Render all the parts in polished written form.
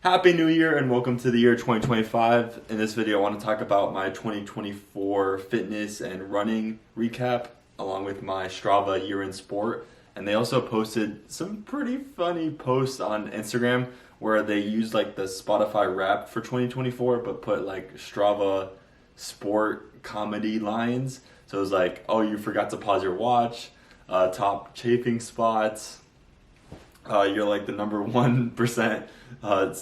Happy New Year and welcome to the year 2025. In this video, I want to talk about my 2024 fitness and running recap along with my Strava Year in Sport. And they also posted some pretty funny posts on Instagram where they used like the Spotify Wrapped for 2024 but put like Strava Sport comedy lines. So it was like, oh, you forgot to pause your watch, top chafing spots, you're like the number 1%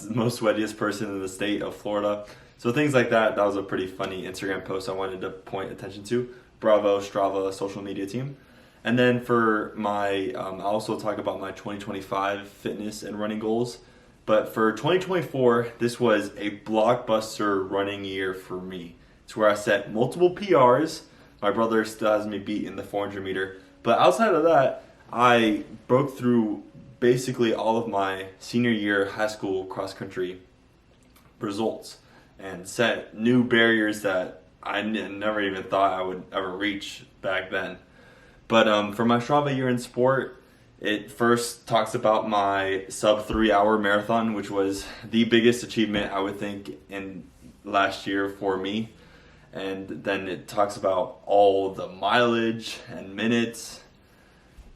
most sweatiest person in the state of Florida. So things like that. That was a pretty funny Instagram post I wanted to point attention to. Bravo, Strava social media team. And then for my, I'll also talk about my 2025 fitness and running goals. But for 2024, this was a blockbuster running year for me. It's where I set multiple PRs. My brother still has me beat in the 400 meter. But outside of that, I broke through basically all of my senior year high school cross country results and set new barriers that I never even thought I would ever reach back then. But for my Strava Year in Sport, it first talks about my sub 3 hour marathon, which was the biggest achievement I would think in last year for me. And then it talks about all the mileage and minutes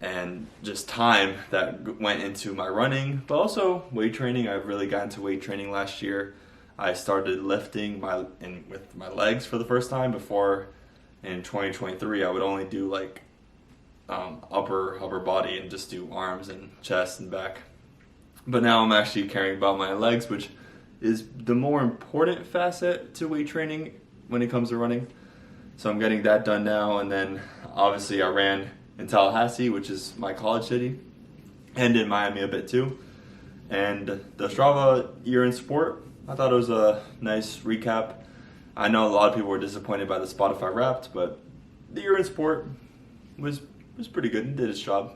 and just time that went into my running, but also weight training. I've really got into weight training last year. I started lifting with my legs for the first time. Before in 2023, I would only do like upper body and just do arms and chest and back. But now I'm actually caring about my legs, which is the more important facet to weight training when it comes to running. So I'm getting that done now. And then obviously I ran in Tallahassee, which is my college city, and in Miami a bit too. And the Strava Year in Sport, I thought it was a nice recap. I know a lot of people were disappointed by the Spotify Wrapped, but the Year in Sport was pretty good and did its job.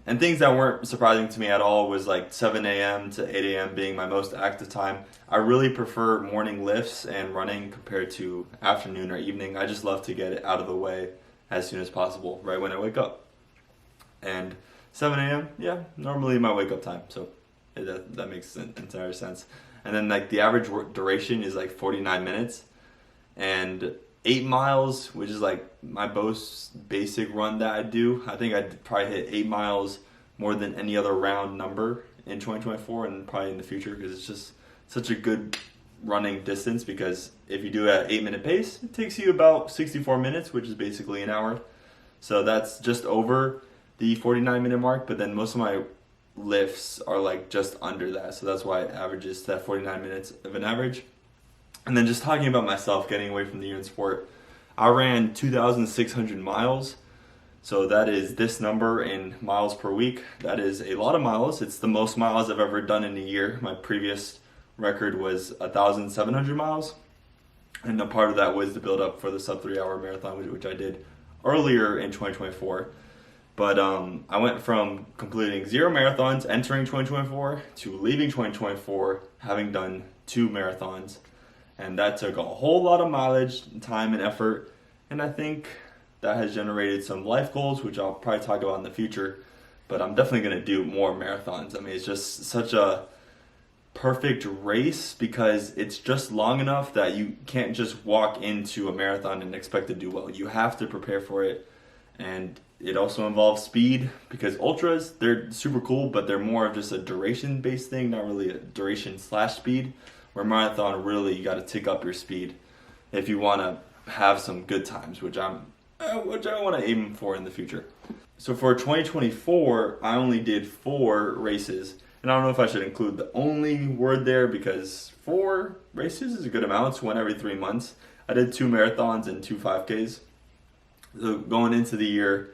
And things that weren't surprising to me at all was like 7 a.m. to 8 a.m. being my most active time. I really prefer morning lifts and running compared to afternoon or evening. I just love to get it out of the way as soon as possible, right when I wake up. And 7 a.m., yeah, normally my wake up time, so that makes entire sense. And then like the average duration is like 49 minutes, and 8 miles, which is like my most basic run that I do. I think I'd probably hit 8 miles more than any other round number in 2024 and probably in the future, because it's just such a good running distance. Because if you do it at 8-minute pace, it takes you about 64 minutes, which is basically an hour. So that's just over the 49-minute mark, but then most of my lifts are like just under that. So that's why it averages to that 49 minutes of an average. And then just talking about myself, getting away from the year in sport, I ran 2,600 miles. So that is this number in miles per week. That is a lot of miles. It's the most miles I've ever done in a year. My previous record was 1,700 miles. And a part of that was the build up for the sub 3 hour marathon, which I did earlier in 2024. But I went from completing 0 marathons entering 2024 to leaving 2024 having done 2 marathons. And that took a whole lot of mileage, time, and effort. And I think that has generated some life goals, which I'll probably talk about in the future. But I'm definitely going to do more marathons. I mean, it's just such a perfect race because it's just long enough that you can't just walk into a marathon and expect to do well. You have to prepare for it. And it also involves speed, because ultras, they're super cool, but they're more of just a duration-based thing, not really a duration/speed. Where marathon, really, you got to tick up your speed if you want to have some good times, which I want to aim for in the future. So for 2024, I only did 4 races, and I don't know if I should include the only word there, because 4 races is a good amount. It's 1 every 3 months. I did 2 marathons and 2 5Ks. So going into the year,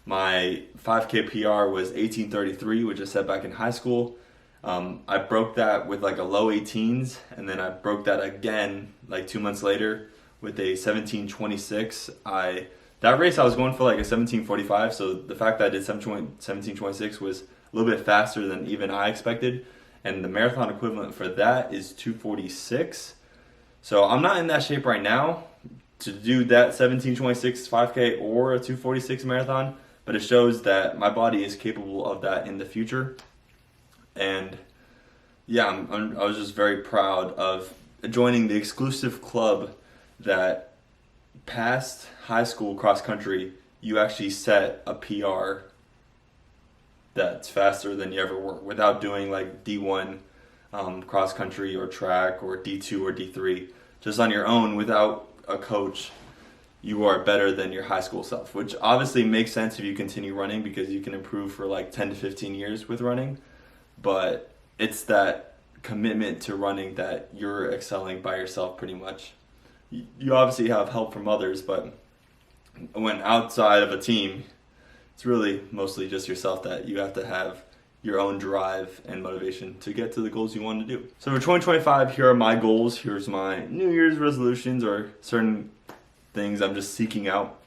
my 5K PR was 18:33, which I set back in high school. I broke that with like a low 18s, and then I broke that again like 2 months later with a 17:26. That race I was going for like a 17:45, so the fact that I did 17:26 was a little bit faster than even I expected, and the marathon equivalent for that is 2:46. So I'm not in that shape right now to do that 17:26 5K or a 2:46 marathon, but it shows that my body is capable of that in the future. And Yeah, I was just very proud of joining the exclusive club that past high school cross country, you actually set a PR that's faster than you ever were without doing like D1 cross country or track or D2 or D3. Just on your own without a coach, you are better than your high school self, which obviously makes sense if you continue running because you can improve for like 10 to 15 years with running. But it's that commitment to running that you're excelling by yourself pretty much. You obviously have help from others, but when outside of a team, it's really mostly just yourself that you have to have your own drive and motivation to get to the goals you want to do. So for 2025, here are my goals. Here's my New Year's resolutions or certain things I'm just seeking out.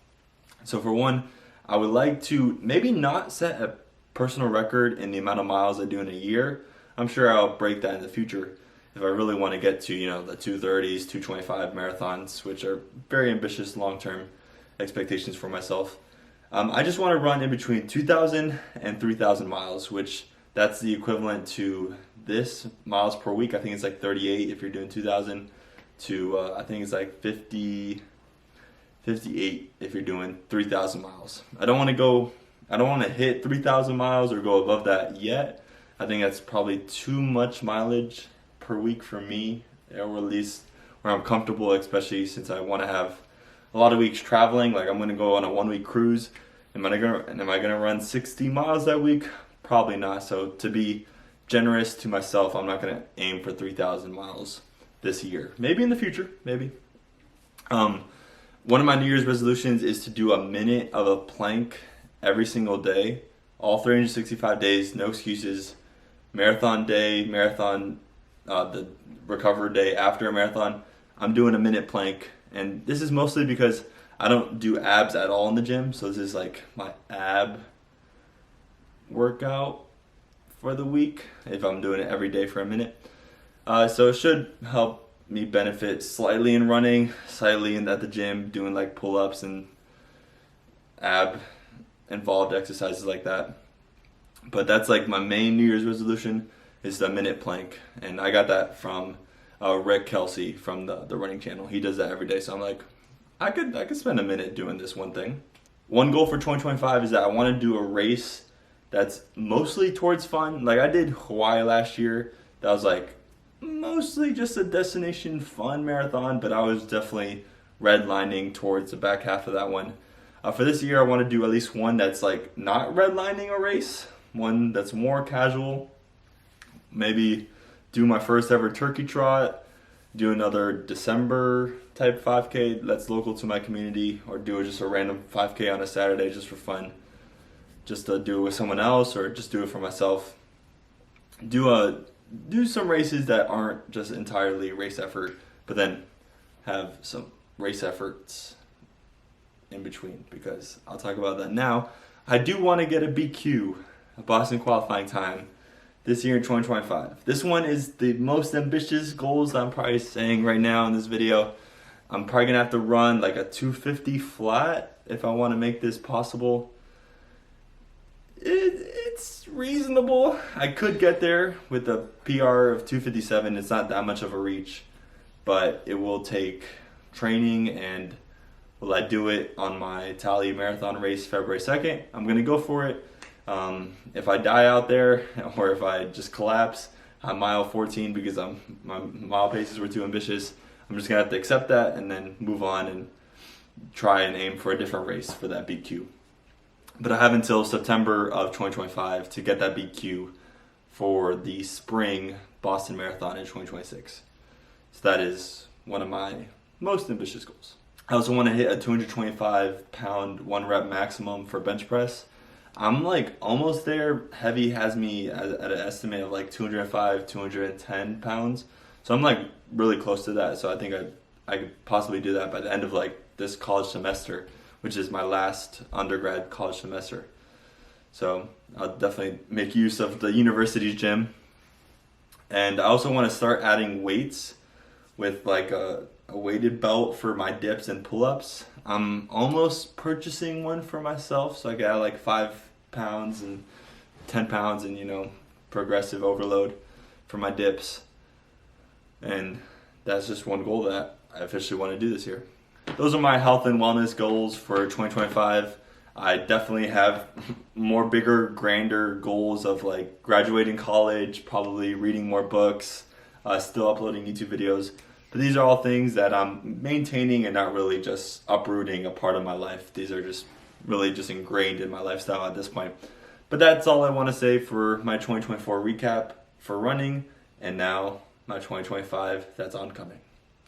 So for one, I would like to maybe not set a personal record in the amount of miles I do in a year. I'm sure I'll break that in the future if I really want to get to, the 230s, 225 marathons, which are very ambitious long-term expectations for myself. I just want to run in between 2,000 and 3,000 miles, which that's the equivalent to this miles per week. I think it's like 38 if you're doing 2,000 to I think it's like 58 if you're doing 3,000 miles. I don't want to hit 3,000 miles or go above that yet. I think that's probably too much mileage per week for me, or at least where I'm comfortable, especially since I want to have a lot of weeks traveling. Like I'm going to go on a 1 week cruise. Am I gonna run 60 miles that week? Probably not. So to be generous to myself, I'm not gonna aim for 3,000 miles this year. Maybe in the future, maybe. One of my New Year's resolutions is to do a minute of a plank every single day, all 365 days, no excuses. Marathon day, the recover day after a marathon, I'm doing a minute plank. And this is mostly because I don't do abs at all in the gym, so this is like my ab workout for the week if I'm doing it every day for a minute. So it should help me benefit slightly in running, slightly at the gym, doing like pull-ups and ab involved exercises like that. But that's like my main New Year's resolution is the minute plank, and I got that from Rick Kelsey from the running channel. He does that every day, so I'm like, I could spend a minute doing this one thing. One goal for 2025 is that I want to do a race that's mostly towards fun. Like I did Hawaii last year. That was like mostly just a destination fun marathon, but I was definitely redlining towards the back half of that one. For this year, I want to do at least one that's like not redlining a race, one that's more casual. Maybe do my first ever turkey trot, do another December type 5K that's local to my community, or do just a random 5K on a Saturday just for fun. Just to do it with someone else or just do it for myself. Do some races that aren't just entirely race effort, but then have some race efforts in between, because I'll talk about that now. I do want to get a BQ, a Boston qualifying time, this year in 2025. This one is the most ambitious goals I'm probably saying right now in this video. I'm probably gonna have to run like a 250 flat if I want to make this possible. It's reasonable. I could get there with a PR of 257. It's not that much of a reach, but it will take training. And will I do it on my Tally marathon race February 2nd? I'm gonna go for it. If I die out there or if I just collapse on mile 14 because my mile paces were too ambitious, I'm just gonna have to accept that and then move on and try and aim for a different race for that BQ. But I have until September of 2025 to get that BQ for the spring Boston Marathon in 2026. So that is one of my most ambitious goals. I also want to hit a 225 pound 1 rep maximum for bench press. I'm like almost there. Heavy has me at an estimate of like 205, 210 pounds. So I'm like really close to that. So I think I could possibly do that by the end of like this college semester, which is my last undergrad college semester. So I'll definitely make use of the university's gym. And I also want to start adding weights with like a weighted belt for my dips and pull-ups. I'm almost purchasing one for myself, so I can add like 5 pounds and 10 pounds and progressive overload. for my dips. And that's just one goal that I officially want to do this year. Those are my health and wellness goals for 2025. I definitely have more bigger, grander goals of like graduating college, probably reading more books, still uploading YouTube videos. But these are all things that I'm maintaining and not really just uprooting a part of my life. These are just really just ingrained in my lifestyle at this point. But that's all I want to say for my 2024 recap for running, and now my 2025 that's oncoming.